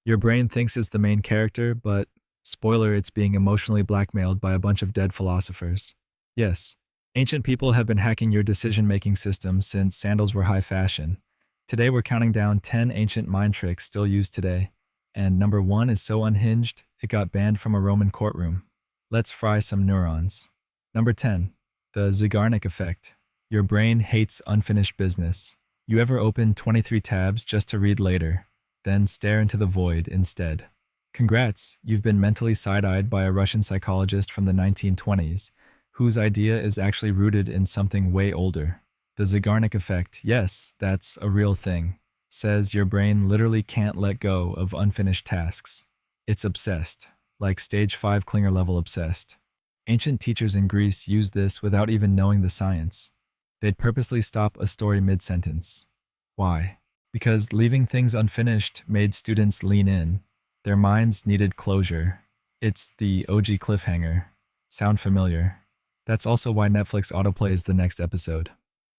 Your brain thinks it's the main character, but spoiler, it's being emotionally blackmailed by a bunch of dead philosophers. Yes, ancient people have been hacking your decision-making system since sandals were high fashion. Today we're counting down 10 ancient mind tricks still used today. And number 1 is so unhinged, it got banned from a Roman courtroom. Let's fry some neurons. Number 10. The Zeigarnik Effect. Your brain hates unfinished business. You ever open 23 tabs just to read later, then stare into the void instead? Congrats, you've been mentally side-eyed by a Russian psychologist from the 1920s, whose idea is actually rooted in something way older. The Zeigarnik Effect, yes, that's a real thing, says your brain literally can't let go of unfinished tasks. It's obsessed, like stage 5 Klinger level obsessed. Ancient teachers in Greece used this without even knowing the science. They'd purposely stop a story mid-sentence. Why? Because leaving things unfinished made students lean in. Their minds needed closure. It's the OG cliffhanger. Sound familiar? That's also why Netflix autoplays the next episode.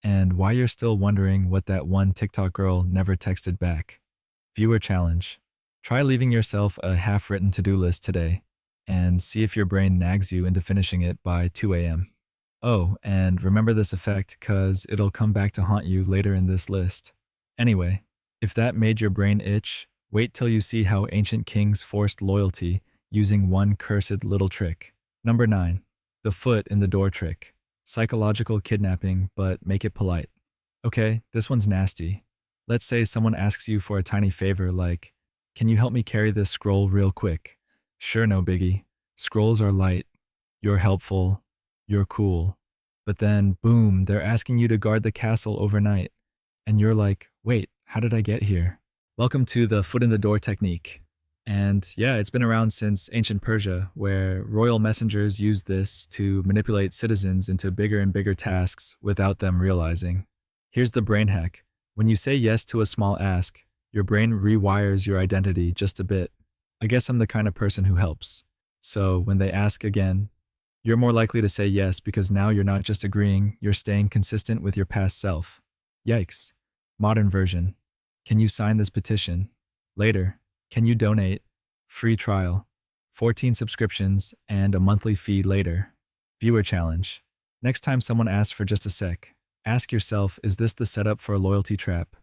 And why you're still wondering what that one TikTok girl never texted back. Viewer challenge. Try leaving yourself a half-written to-do list today, and see if your brain nags you into finishing it by 2 a.m. Oh, and remember this effect, cause it'll come back to haunt you later in this list. Anyway, if that made your brain itch, wait till you see how ancient kings forced loyalty using one cursed little trick. Number 9. The foot in the door trick. Psychological kidnapping, but make it polite. Okay, this one's nasty. Let's say someone asks you for a tiny favor like, can you help me carry this scroll real quick? Sure, no biggie. Scrolls are light. You're helpful. You're cool. But then, boom, they're asking you to guard the castle overnight. And you're like, wait, how did I get here? Welcome to the foot in the door technique. And yeah, it's been around since ancient Persia, where royal messengers used this to manipulate citizens into bigger and bigger tasks without them realizing. Here's the brain hack. When you say yes to a small ask, your brain rewires your identity just a bit. I guess I'm the kind of person who helps. So when they ask again, you're more likely to say yes because now you're not just agreeing, you're staying consistent with your past self. Yikes. Modern version. Can you sign this petition? Later. Can you donate? Free trial. 14 subscriptions and a monthly fee later. Viewer challenge. Next time someone asks for just a sec, ask yourself, is this the setup for a loyalty trap?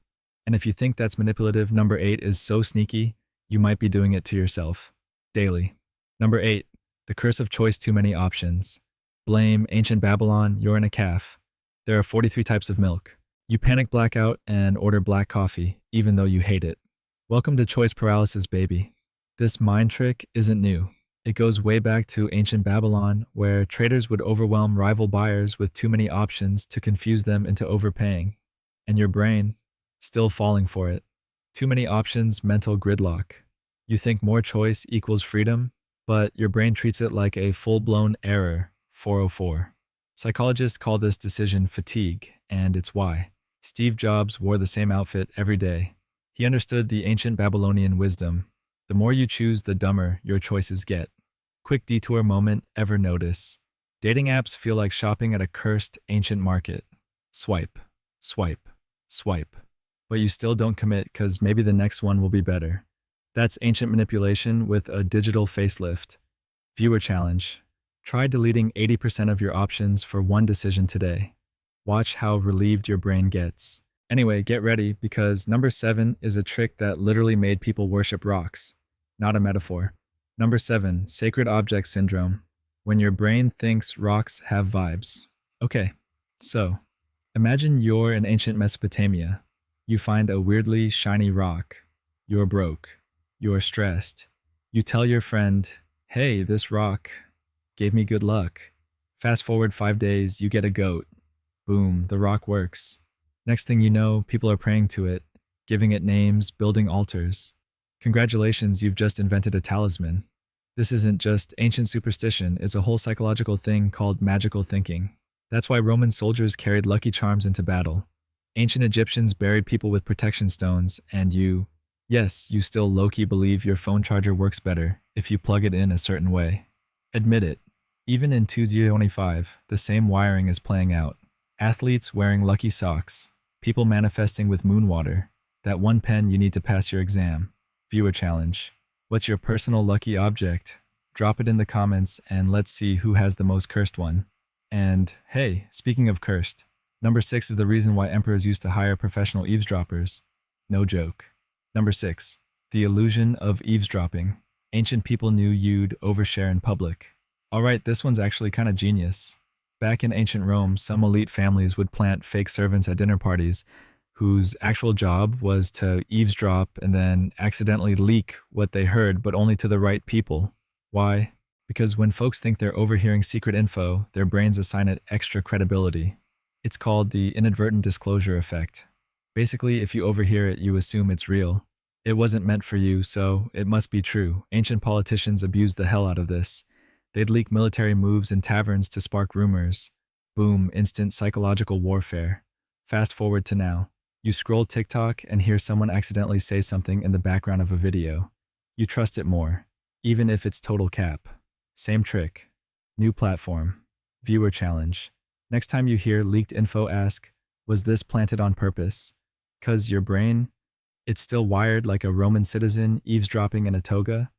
And if you think that's manipulative, number 8 is so sneaky, you might be doing it to yourself. Daily. Number 8. The curse of choice, too many options. Blame ancient Babylon, you're in a calf. There are 43 types of milk. You panic blackout and order black coffee, even though you hate it. Welcome to choice paralysis, baby. This mind trick isn't new. It goes way back to ancient Babylon, where traders would overwhelm rival buyers with too many options to confuse them into overpaying. And your brain, still falling for it. Too many options, mental gridlock. You think more choice equals freedom, but your brain treats it like a full-blown error, 404. Psychologists call this decision fatigue, and it's why. Steve Jobs wore the same outfit every day. He understood the ancient Babylonian wisdom. The more you choose, the dumber your choices get. Quick detour moment, ever notice? Dating apps feel like shopping at a cursed ancient market. Swipe, swipe, swipe. But you still don't commit because maybe the next one will be better. That's ancient manipulation with a digital facelift. Viewer challenge. Try deleting 80% of your options for one decision today. Watch how relieved your brain gets. Anyway, get ready because number 7 is a trick that literally made people worship rocks. Not a metaphor. Number 7, sacred object syndrome. When your brain thinks rocks have vibes. Okay, so imagine you're in ancient Mesopotamia. You find a weirdly shiny rock. You're broke. You're stressed. You tell your friend, hey, this rock gave me good luck. Fast forward 5 days, you get a goat. Boom, the rock works. Next thing you know, people are praying to it, giving it names, building altars. Congratulations, you've just invented a talisman. This isn't just ancient superstition, it's a whole psychological thing called magical thinking. That's why Roman soldiers carried lucky charms into battle. Ancient Egyptians buried people with protection stones, and you still low-key believe your phone charger works better if you plug it in a certain way. Admit it. Even in 2025, the same wiring is playing out. Athletes wearing lucky socks. People manifesting with moon water. That one pen you need to pass your exam. Viewer challenge. What's your personal lucky object? Drop it in the comments and let's see who has the most cursed one. And hey, speaking of cursed, number 6 is the reason why emperors used to hire professional eavesdroppers. No joke. Number 6. The illusion of eavesdropping. Ancient people knew you'd overshare in public. Alright, this one's actually kind of genius. Back in ancient Rome, some elite families would plant fake servants at dinner parties whose actual job was to eavesdrop and then accidentally leak what they heard, but only to the right people. Why? Because when folks think they're overhearing secret info, their brains assign it extra credibility. It's called the inadvertent disclosure effect. Basically, if you overhear it, you assume it's real. It wasn't meant for you, so it must be true. Ancient politicians abused the hell out of this. They'd leak military moves in taverns to spark rumors. Boom, instant psychological warfare. Fast forward to now. You scroll TikTok and hear someone accidentally say something in the background of a video. You trust it more, even if it's total cap. Same trick. New platform. Viewer challenge. Next time you hear leaked info, ask, was this planted on purpose? 'Cause your brain, it's still wired like a Roman citizen eavesdropping in a toga.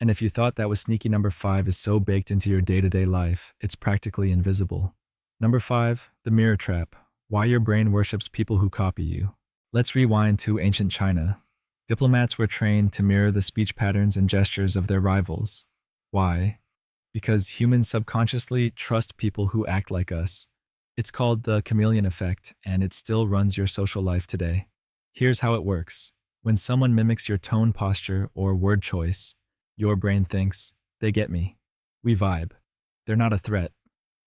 And if you thought that was sneaky, number 5 is so baked into your day-to-day life, it's practically invisible. Number 5, the mirror trap. Why your brain worships people who copy you. Let's rewind to ancient China. Diplomats were trained to mirror the speech patterns and gestures of their rivals. Why? Because humans subconsciously trust people who act like us. It's called the chameleon effect, and it still runs your social life today. Here's how it works. When someone mimics your tone, posture, or word choice, your brain thinks, they get me. We vibe. They're not a threat.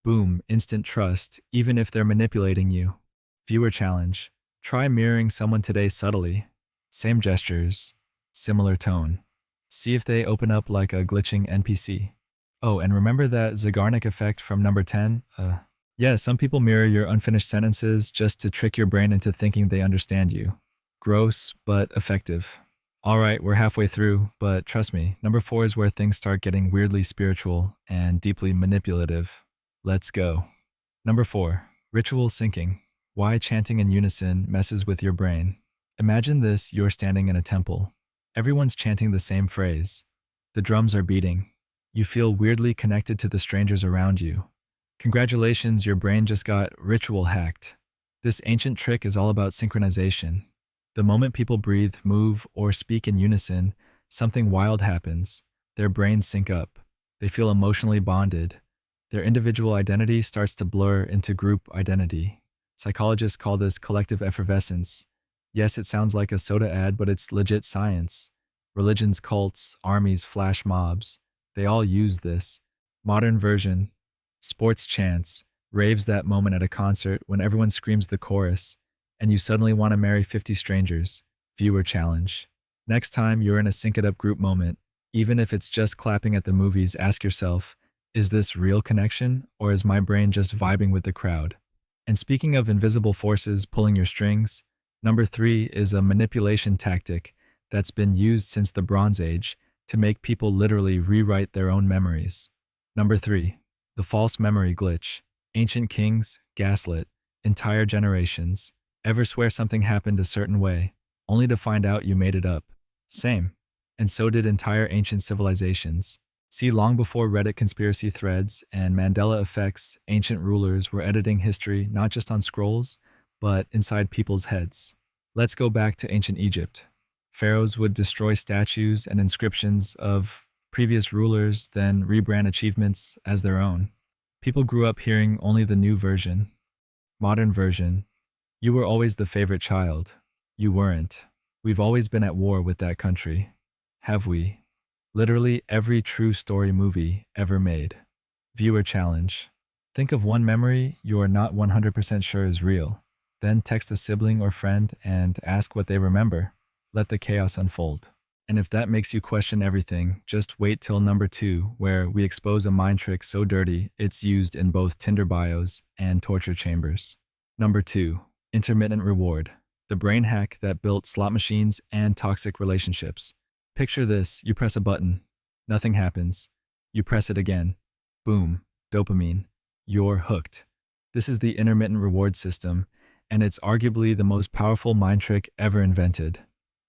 Boom, instant trust, even if they're manipulating you. Viewer challenge. Try mirroring someone today subtly. Same gestures, similar tone. See if they open up like a glitching NPC. Oh, and remember that Zeigarnik Effect from number 10? Yeah, some people mirror your unfinished sentences just to trick your brain into thinking they understand you. Gross, but effective. Alright, we're halfway through, but trust me, number 4 is where things start getting weirdly spiritual and deeply manipulative. Let's go. Number 4. Ritual syncing. Why chanting in unison messes with your brain. Imagine this, you're standing in a temple. Everyone's chanting the same phrase. The drums are beating. You feel weirdly connected to the strangers around you. Congratulations, your brain just got ritual hacked. This ancient trick is all about synchronization. The moment people breathe, move, or speak in unison, something wild happens. Their brains sync up. They feel emotionally bonded. Their individual identity starts to blur into group identity. Psychologists call this collective effervescence. Yes, it sounds like a soda ad, but it's legit science. Religions, cults, armies, flash mobs, they all use this. Modern version. Sports chants, raves that moment at a concert when everyone screams the chorus, and you suddenly want to marry 50 strangers. Viewer challenge. Next time you're in a sync-it-up group moment, even if it's just clapping at the movies, ask yourself, is this real connection, or is my brain just vibing with the crowd? And speaking of invisible forces pulling your strings, number 3 is a manipulation tactic that's been used since the Bronze Age to make people literally rewrite their own memories. Number 3. The false memory glitch. Ancient kings, gaslit, entire generations. Ever swear something happened a certain way, only to find out you made it up? Same. And so did entire ancient civilizations. See, long before Reddit conspiracy threads and Mandela effects, ancient rulers were editing history not just on scrolls, but inside people's heads. Let's go back to ancient Egypt. Pharaohs would destroy statues and inscriptions of previous rulers, then rebrand achievements as their own. People grew up hearing only the new version. Modern version. You were always the favorite child. You weren't. We've always been at war with that country. Have we? Literally every true story movie ever made. Viewer challenge. Think of one memory you're not 100% sure is real. Then text a sibling or friend and ask what they remember. Let the chaos unfold. And if that makes you question everything, just wait till number 2, where we expose a mind trick so dirty it's used in both Tinder bios and torture chambers. Number 2. Intermittent Reward. The brain hack that built slot machines and toxic relationships. Picture this, you press a button, nothing happens. You press it again, boom, dopamine. You're hooked. This is the intermittent reward system, and it's arguably the most powerful mind trick ever invented.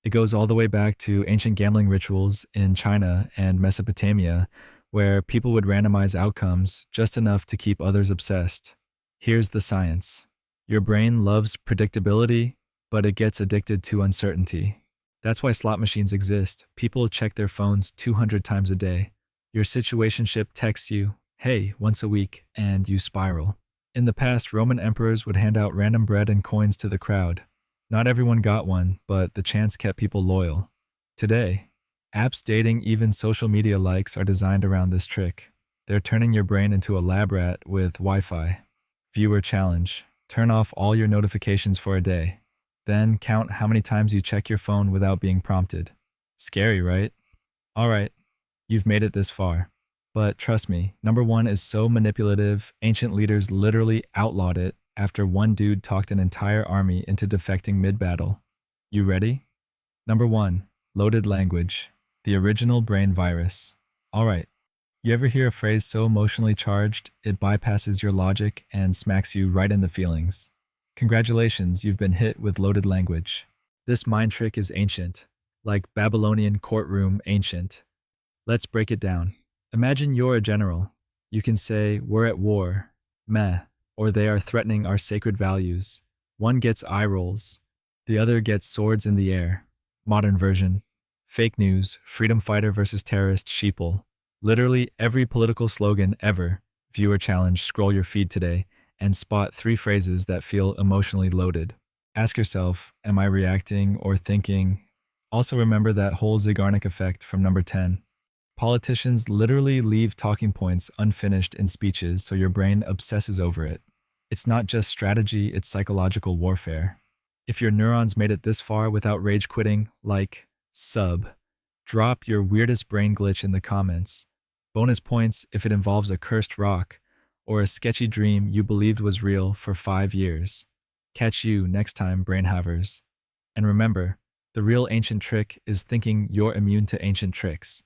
It goes all the way back to ancient gambling rituals in China and Mesopotamia, where people would randomize outcomes just enough to keep others obsessed. Here's the science. Your brain loves predictability, but it gets addicted to uncertainty. That's why slot machines exist. People check their phones 200 times a day. Your situationship texts you, hey, once a week, and you spiral. In the past, Roman emperors would hand out random bread and coins to the crowd. Not everyone got one, but the chance kept people loyal. Today, apps, dating, even social media likes are designed around this trick. They're turning your brain into a lab rat with Wi-Fi. Viewer challenge. Turn off all your notifications for a day. Then count how many times you check your phone without being prompted. Scary, right? Alright, you've made it this far. But trust me, number one is so manipulative, ancient leaders literally outlawed it after one dude talked an entire army into defecting mid-battle. You ready? Number one, loaded language. The original brain virus. Alright, you ever hear a phrase so emotionally charged, it bypasses your logic and smacks you right in the feelings? Congratulations, you've been hit with loaded language. This mind trick is ancient, like Babylonian courtroom ancient. Let's break it down. Imagine you're a general. You can say, we're at war, meh, or they are threatening our sacred values. One gets eye rolls, the other gets swords in the air. Modern version. Fake news, freedom fighter versus terrorist, sheeple. Literally every political slogan ever. Viewer challenge, scroll your feed today and spot 3 phrases that feel emotionally loaded. Ask yourself, am I reacting or thinking? Also remember that whole Zeigarnik Effect from number 10. Politicians literally leave talking points unfinished in speeches so your brain obsesses over it. It's not just strategy, it's psychological warfare. If your neurons made it this far without rage quitting, like, sub. Drop your weirdest brain glitch in the comments. Bonus points if it involves a cursed rock or a sketchy dream you believed was real for 5 years. Catch you next time, brain havers. And remember, the real ancient trick is thinking you're immune to ancient tricks.